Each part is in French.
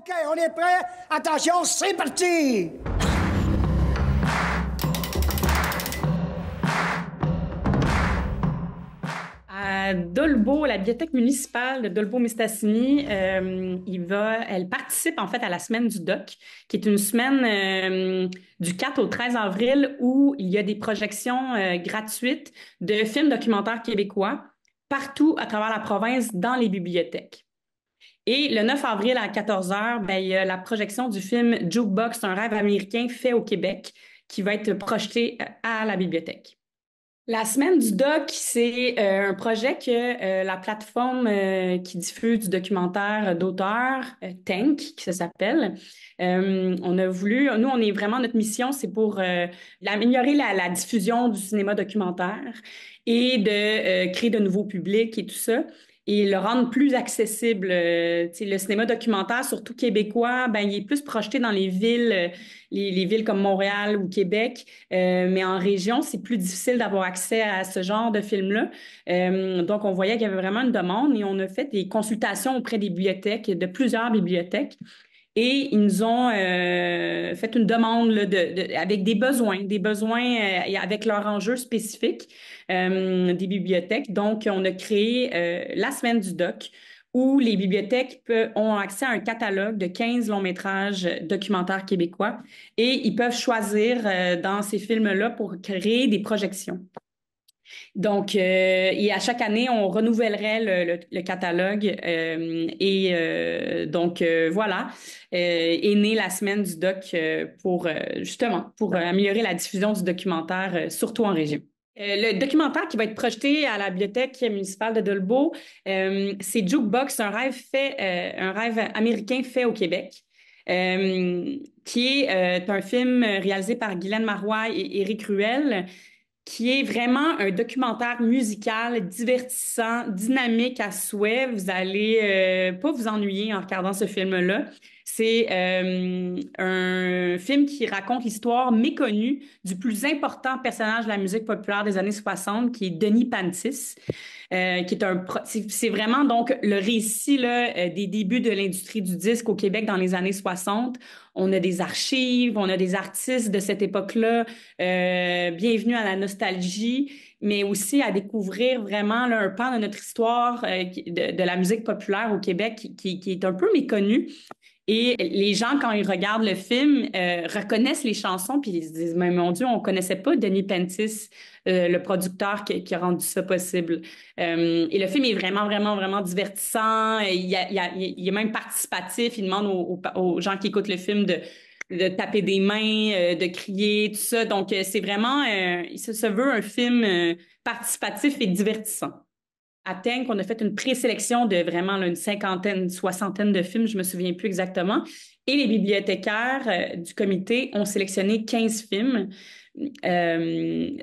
OK, on est prêt? Attention, c'est parti! À Dolbeau, la bibliothèque municipale de Dolbeau-Mistassini, elle participe en fait à la semaine du doc, qui est une semaine du 4 au 13 avril où il y a des projections gratuites de films documentaires québécois partout à travers la province dans les bibliothèques. Et le 9 avril à 14 heures, ben, il y a la projection du film Jukebox, un rêve américain fait au Québec, qui va être projeté à la bibliothèque. La semaine du doc, c'est un projet que la plateforme qui diffuse du documentaire d'auteur, Tank, qui ça s'appelle. On a voulu, nous, on est vraiment, notre mission, c'est pour améliorer la diffusion du cinéma documentaire et de créer de nouveaux publics et tout ça. Et le rendre plus accessible. Tu sais, le cinéma documentaire, surtout québécois, ben, il est plus projeté dans les villes, les villes comme Montréal ou Québec. Mais en région, c'est plus difficile d'avoir accès à ce genre de films-là. Donc, on voyait qu'il y avait vraiment une demande et on a fait des consultations auprès des bibliothèques, de plusieurs bibliothèques. Et ils nous ont fait une demande là, avec des besoins avec leurs enjeux spécifiques des bibliothèques. Donc, on a créé la semaine du doc où les bibliothèques ont accès à un catalogue de 15 longs-métrages documentaires québécois et ils peuvent choisir dans ces films-là pour créer des projections. Donc, et à chaque année, on renouvellerait le catalogue. Voilà, est née la semaine du doc pour justement pour améliorer la diffusion du documentaire, surtout en région. Le documentaire qui va être projeté à la bibliothèque municipale de Dolbeau, c'est Jukebox, un rêve américain fait au Québec. Qui est un film réalisé par Guylaine Marois et Éric Ruel, qui est vraiment un documentaire musical divertissant, dynamique à souhait. Vous allez pas vous ennuyer en regardant ce film-là. C'est un film qui raconte l'histoire méconnue du plus important personnage de la musique populaire des années 60, qui est Denis Pantis, qui est c'est vraiment donc le récit là, des débuts de l'industrie du disque au Québec dans les années 60. On a des archives, on a des artistes de cette époque-là. Bienvenue à la nostalgie, mais aussi à découvrir vraiment là, un pan de notre histoire de la musique populaire au Québec qui est un peu méconnue. Et les gens, quand ils regardent le film, reconnaissent les chansons, puis ils se disent, mais mon Dieu, on connaissait pas Denis Pentis, le producteur qui a rendu ça possible. Et le film est vraiment, vraiment, vraiment divertissant. Il est même participatif. Il demande aux gens qui écoutent le film de taper des mains, de crier, tout ça. Donc, c'est vraiment, ça se veut un film participatif et divertissant. À Tank, on a fait une présélection de vraiment là, une cinquantaine, une soixantaine de films, je me souviens plus exactement. Et les bibliothécaires du comité ont sélectionné 15 films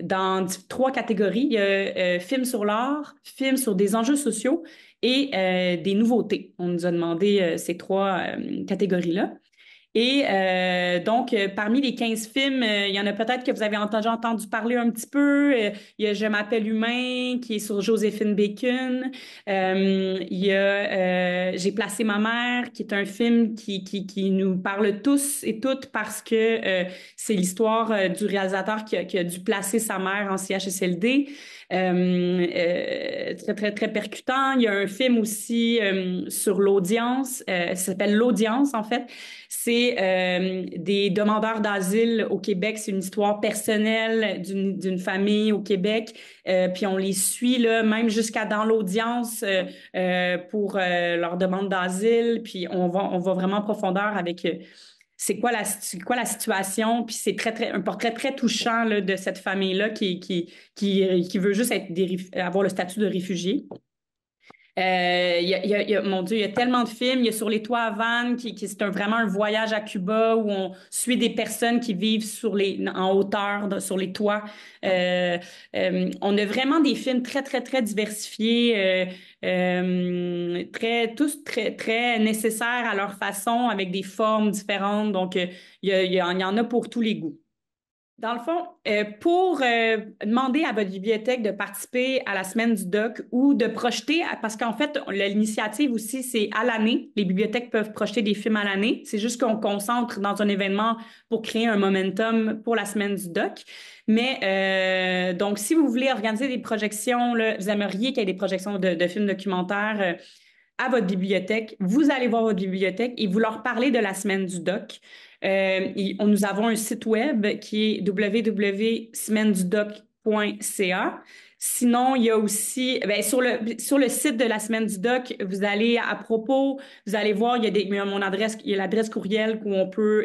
dans trois catégories. Il y a films sur l'art, films sur des enjeux sociaux et des nouveautés. On nous a demandé ces trois catégories-là. Et parmi les 15 films, il y en a peut-être que vous avez entendu parler un petit peu. Il y a Je m'appelle Humain, qui est sur Joséphine Bacon. Il y a J'ai placé ma mère, qui est un film qui nous parle tous et toutes parce que c'est l'histoire du réalisateur qui a dû placer sa mère en CHSLD. Très, très, très percutant. Il y a un film aussi sur l'audience. Ça s'appelle L'audience, en fait. C'est des demandeurs d'asile au Québec. C'est une histoire personnelle d'une famille au Québec. Puis on les suit là, même jusqu'à dans l'audience pour leur demande d'asile. Puis on va vraiment en profondeur avec c'est quoi la situation. Puis c'est un portrait très touchant là, de cette famille-là qui veut juste avoir le statut de réfugié. Mon Dieu, il y a tellement de films. Il y a Sur les toits à Vannes, c'est vraiment un voyage à Cuba où on suit des personnes qui vivent en hauteur, sur les toits. On a vraiment des films très, très, très diversifiés, tous très, très nécessaires à leur façon, avec des formes différentes. Donc, il y en a pour tous les goûts. Dans le fond, pour demander à votre bibliothèque de participer à la semaine du doc ou de projeter, parce qu'en fait, l'initiative aussi, c'est à l'année. Les bibliothèques peuvent projeter des films à l'année. C'est juste qu'on concentre dans un événement pour créer un momentum pour la semaine du doc. Mais donc, si vous voulez organiser des projections, là, vous aimeriez qu'il y ait des projections de films documentaires à votre bibliothèque, vous allez voir votre bibliothèque et vous leur parlez de la semaine du doc. Nous avons un site web qui est www.semaine-du-doc.ca. Sinon, il y a aussi, sur le site de la semaine du doc, vous allez à propos, vous allez voir, il y a mon adresse, il y a l'adresse courriel où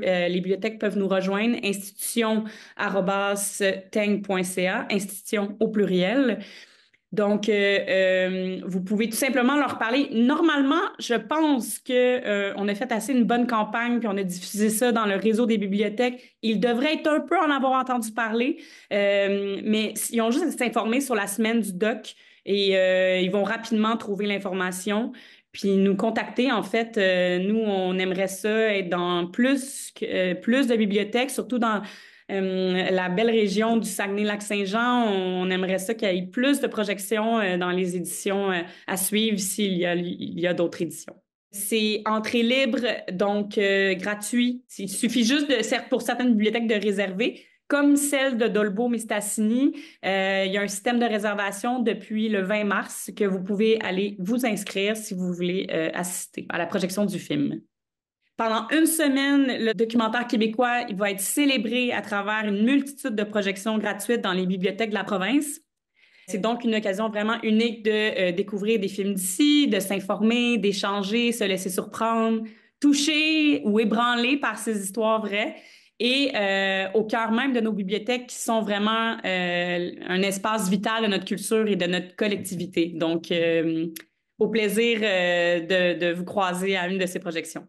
les bibliothèques peuvent nous rejoindre, institution@teng.ca, institution au pluriel. Donc, vous pouvez tout simplement leur parler. Normalement, je pense que on a fait assez une bonne campagne, puis on a diffusé ça dans le réseau des bibliothèques. Ils devraient être un peu en avoir entendu parler, mais ils ont juste à s'informer sur la semaine du doc et ils vont rapidement trouver l'information. Puis nous contacter, en fait, nous, on aimerait ça être dans plus de bibliothèques, surtout dans la belle région du Saguenay-Lac-Saint-Jean. On aimerait ça qu'il y ait plus de projections dans les éditions à suivre il y a d'autres éditions. C'est entrée libre, donc gratuit. Il suffit juste pour certaines bibliothèques de réserver. Comme celle de Dolbeau-Mistassini, il y a un système de réservation depuis le 20 mars que vous pouvez aller vous inscrire si vous voulez assister à la projection du film. Pendant une semaine, le documentaire québécois il va être célébré à travers une multitude de projections gratuites dans les bibliothèques de la province. C'est donc une occasion vraiment unique de découvrir des films d'ici, de s'informer, d'échanger, se laisser surprendre, toucher ou ébranler par ces histoires vraies. Et au cœur même de nos bibliothèques qui sont vraiment un espace vital de notre culture et de notre collectivité. Donc, au plaisir de vous croiser à une de ces projections.